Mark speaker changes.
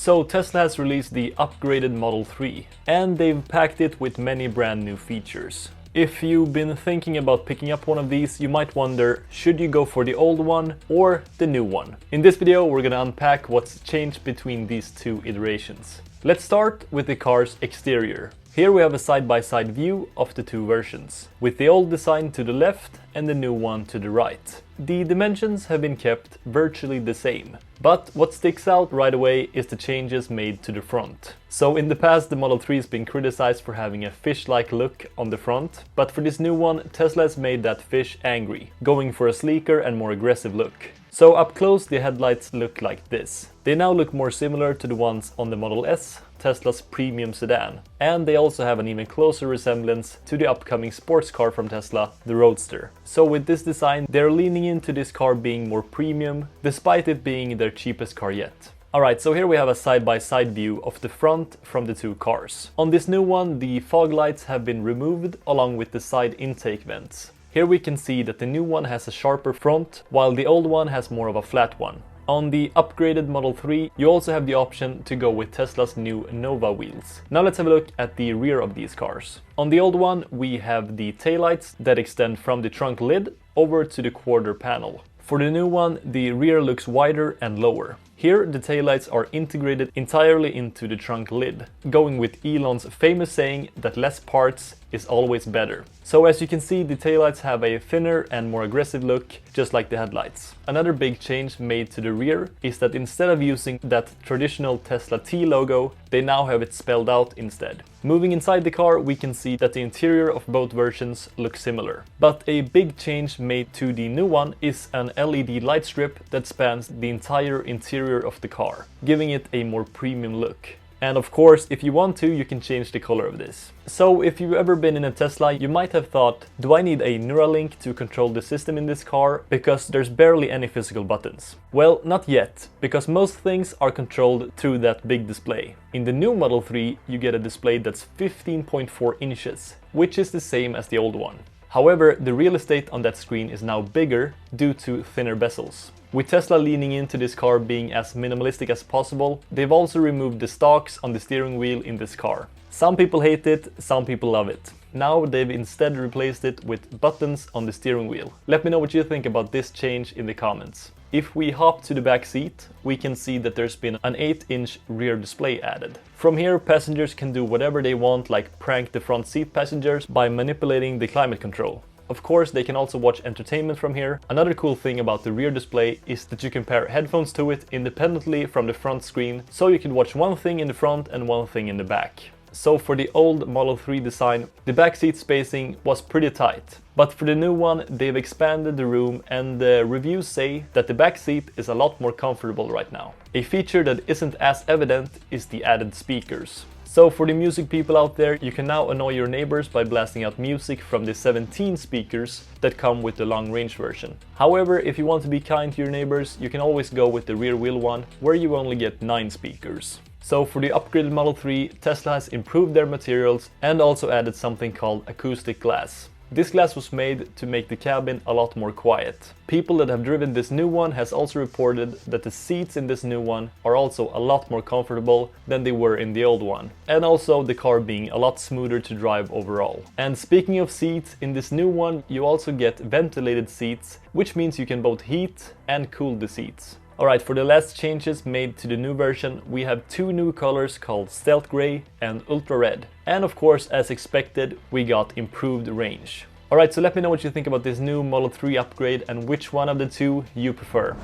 Speaker 1: So Tesla has released the upgraded Model 3, and they've packed it with many brand new features. If you've been thinking about picking up one of these, you might wonder, should you go for the old one or the new one? In this video, we're gonna unpack what's changed between these two iterations. Let's start with the car's exterior. Here we have a side-by-side view of the two versions, with the old design to the left and the new one to the right. The dimensions have been kept virtually the same, but what sticks out right away is the changes made to the front. So in the past, the Model 3 has been criticized for having a fish-like look on the front, but for this new one, Tesla has made that fish angry, going for a sleeker and more aggressive look. So up close, the headlights look like this. They now look more similar to the ones on the Model S, Tesla's premium sedan, and they also have an even closer resemblance to the upcoming sports car from Tesla, the Roadster. So with this design, they're leaning into this car being more premium, despite it being their cheapest car yet. Alright, so here we have a side-by-side view of the front from the two cars. On this new one, the fog lights have been removed along with the side intake vents. Here we can see that the new one has a sharper front, while the old one has more of a flat one. On the upgraded Model 3, you also have the option to go with Tesla's new Nova wheels. Now let's have a look at the rear of these cars. On the old one, we have the taillights that extend from the trunk lid over to the quarter panel. For the new one, the rear looks wider and lower. Here, the taillights are integrated entirely into the trunk lid, going with Elon's famous saying that less parts is always better. So as you can see, the taillights have a thinner and more aggressive look, just like the headlights. Another big change made to the rear is that instead of using that traditional Tesla T logo, they now have it spelled out instead. Moving inside the car, we can see that the interior of both versions look similar. But a big change made to the new one is an LED light strip that spans the entire interior of the car, giving it a more premium look. And of course, if you want to, you can change the color of this. So if you've ever been in a Tesla, you might have thought, do I need a Neuralink to control the system in this car? Because there's barely any physical buttons. Well, not yet, because most things are controlled through that big display. In the new Model 3, you get a display that's 15.4 inches, which is the same as the old one. However, the real estate on that screen is now bigger due to thinner bezels. With Tesla leaning into this car being as minimalistic as possible, they've also removed the stalks on the steering wheel in this car. Some people hate it, some people love it. Now they've instead replaced it with buttons on the steering wheel. Let me know what you think about this change in the comments. If we hop to the back seat, we can see that there's been an 8-inch rear display added. From here, passengers can do whatever they want, like prank the front seat passengers by manipulating the climate control. Of course, they can also watch entertainment from here. Another cool thing about the rear display is that you can pair headphones to it independently from the front screen, so you can watch one thing in the front and one thing in the back. So for the old Model 3 design, the backseat spacing was pretty tight. But for the new one, they've expanded the room, and the reviews say that the backseat is a lot more comfortable right now. A feature that isn't as evident is the added speakers. So for the music people out there, you can now annoy your neighbors by blasting out music from the 17 speakers that come with the long-range version. However, if you want to be kind to your neighbors, you can always go with the rear wheel one, where you only get 9 speakers. So for the upgraded Model 3, Tesla has improved their materials and also added something called acoustic glass. This glass was made to make the cabin a lot more quiet. People that have driven this new one has also reported that the seats in this new one are also a lot more comfortable than they were in the old one. And also the car being a lot smoother to drive overall. And speaking of seats, in this new one you also get ventilated seats, which means you can both heat and cool the seats. Alright, for the last changes made to the new version, we have 2 new colors called Stealth Grey and Ultra Red. And of course, as expected, we got improved range. Alright, so let me know what you think about this new Model 3 upgrade and which one of the two you prefer.